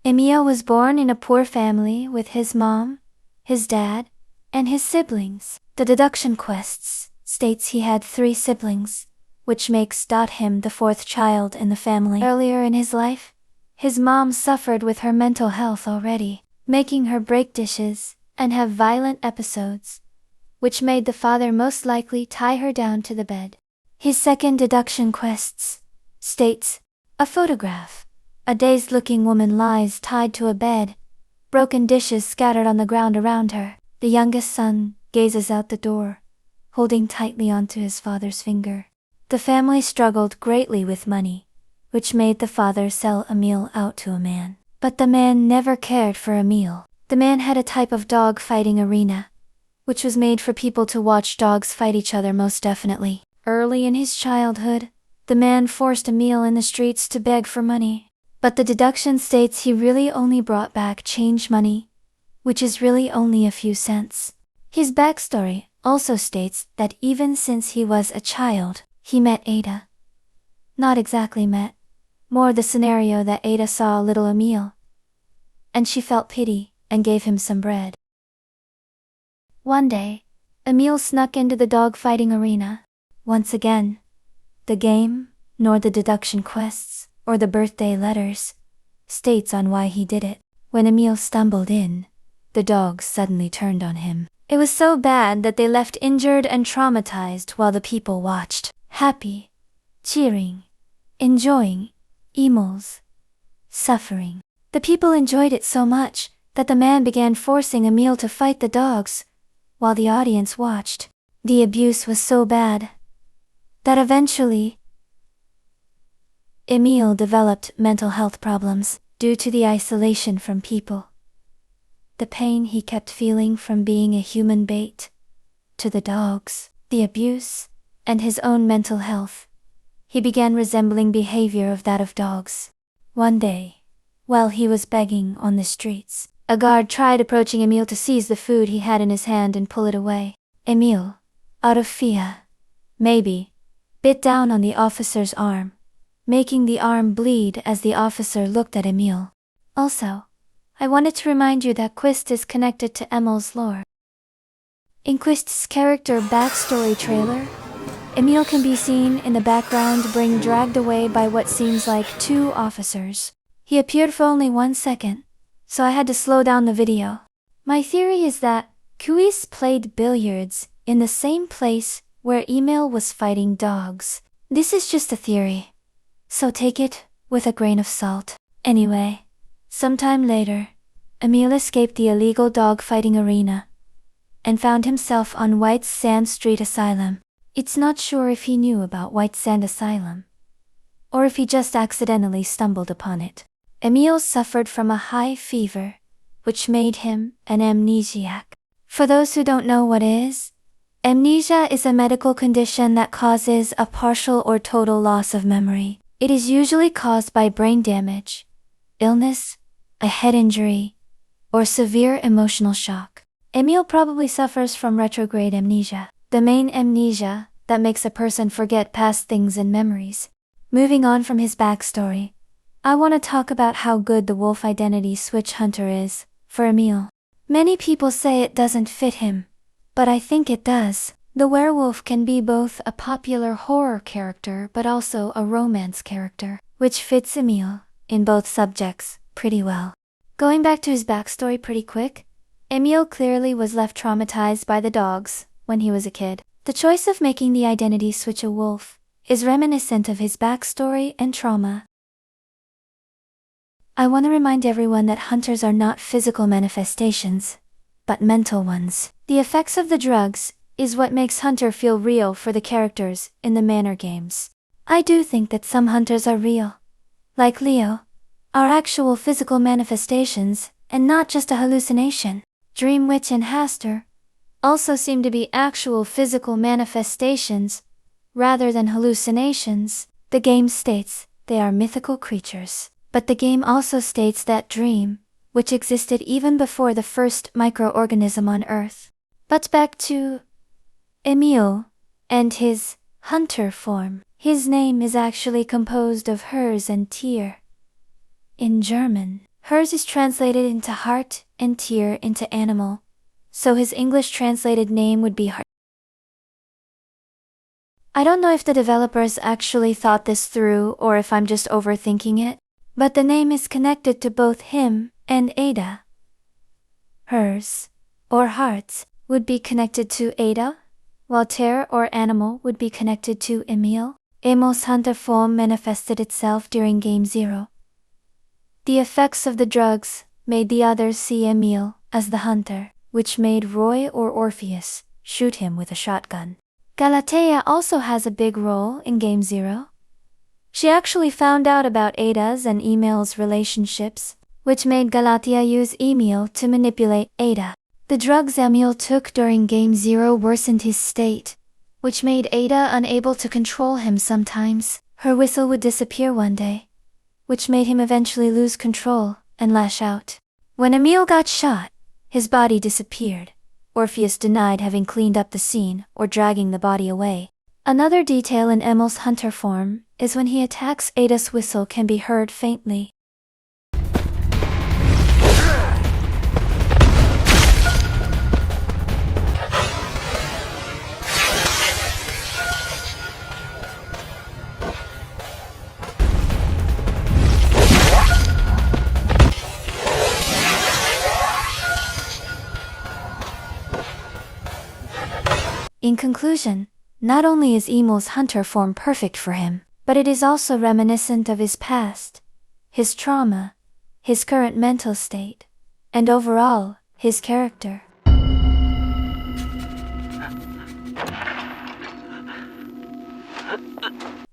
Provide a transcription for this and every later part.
Emil was born in a poor family with his mom, his dad, and his siblings. The deduction quests states he had 3 siblings, which makes him the 4th child in the family. Earlier in his life, his mom suffered with her mental health already, making her break dishes and have violent episodes, which made the father most likely tie her down to the bed. His second deduction quests states, a photograph. A dazed-looking woman lies tied to a bed, broken dishes scattered on the ground around her. The youngest son gazes out the door, holding tightly onto his father's finger. The family struggled greatly with money, which made the father sell Emil out to a man. But the man never cared for Emil. The man had a type of dog fighting arena, which was made for people to watch dogs fight each other most definitely. Early in his childhood, the man forced Emil in the streets to beg for money. But the deduction states he really only brought back change money, which is really only a few cents. His backstory also states that even since he was a child, he met Ada. Not exactly met, more the scenario that Ada saw little Emil, and she felt pity and gave him some bread. One day, Emil snuck into the dog fighting arena. Once again, the game, nor the deduction quests, or the birthday letters, states on why he did it. When Emil stumbled in, the dogs suddenly turned on him. It was so bad that they left injured and traumatized while the people watched, happy, cheering, enjoying, Emil's suffering. The people enjoyed it so much that the man began forcing Emil to fight the dogs, while the audience watched. The abuse was so bad that eventually Emil developed mental health problems due to the isolation from people, the pain he kept feeling from being a human bait to the dogs, the abuse, and his own mental health. He began resembling behavior of that of dogs. One day, while he was begging on the streets, a guard tried approaching Emil to seize the food he had in his hand and pull it away. Emil, out of fear, maybe, bit down on the officer's arm, making the arm bleed as the officer looked at Emil. Also, I wanted to remind you that Quist is connected to Emil's lore. In Quist's character backstory trailer, Emil can be seen in the background being dragged away by what seems like 2 officers. He appeared for only 1 second, so I had to slow down the video. My theory is that Quist played billiards in the same place where Emil was fighting dogs. This is just a theory, so take it with a grain of salt. Anyway, sometime later, Emil escaped the illegal dog fighting arena and found himself on White Sand Street Asylum. It's not sure if he knew about White Sand Asylum, or if he just accidentally stumbled upon it. Emil suffered from a high fever, which made him an amnesiac. For those who don't know what is, amnesia is a medical condition that causes a partial or total loss of memory. It is usually caused by brain damage, illness, a head injury, or severe emotional shock. Emil probably suffers from retrograde amnesia, the main amnesia that makes a person forget past things and memories. Moving on from his backstory, I want to talk about how good the wolf identity switch hunter is for Emil. Many people say it doesn't fit him, but I think it does. The werewolf can be both a popular horror character but also a romance character, which fits Emil in both subjects pretty well. Going back to his backstory pretty quick, Emil clearly was left traumatized by the dogs when he was a kid. The choice of making the identity switch a wolf is reminiscent of his backstory and trauma. I want to remind everyone that hunters are not physical manifestations, but mental ones. The effects of the drugs is what makes Hunter feel real for the characters in the Manor games. I do think that some hunters are real, like Leo, are actual physical manifestations and not just a hallucination. Dream Witch and Haster also seem to be actual physical manifestations rather than hallucinations. The game states they are mythical creatures, but the game also states that Dream, which existed even before the first microorganism on Earth. But back to Emil and his hunter form. His name is actually composed of Herz and Tier in German. Hers is translated into heart and tier into animal, so his English translated name would be Heart. I don't know if the developers actually thought this through or if I'm just overthinking it, but the name is connected to both him and Ada. Hers, or Hearts, would be connected to Ada, while Terror or Animal would be connected to Emil. Emil's hunter form manifested itself during Game 0. The effects of the drugs made the others see Emil as the hunter, which made Roy or Orpheus shoot him with a shotgun. Galatea also has a big role in Game 0. She actually found out about Ada's and Emil's relationships, which made Galatea use Emil to manipulate Ada. The drugs Emil took during Game 0 worsened his state, which made Ada unable to control him sometimes. Her whistle would disappear one day, which made him eventually lose control and lash out. When Emil got shot, his body disappeared. Orpheus denied having cleaned up the scene or dragging the body away. Another detail in Emil's hunter form is when he attacks, Ada's whistle can be heard faintly. In conclusion, not only is Emil's hunter form perfect for him, but it is also reminiscent of his past, his trauma, his current mental state, and overall, his character.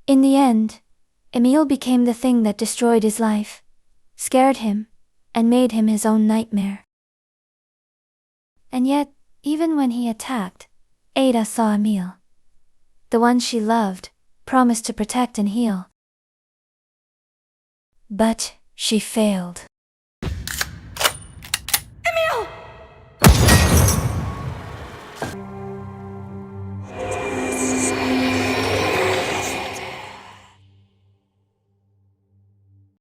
In the end, Emil became the thing that destroyed his life, scared him, and made him his own nightmare. And yet, even when he attacked, Ada saw Emil, the one she loved, promised to protect and heal. But she failed.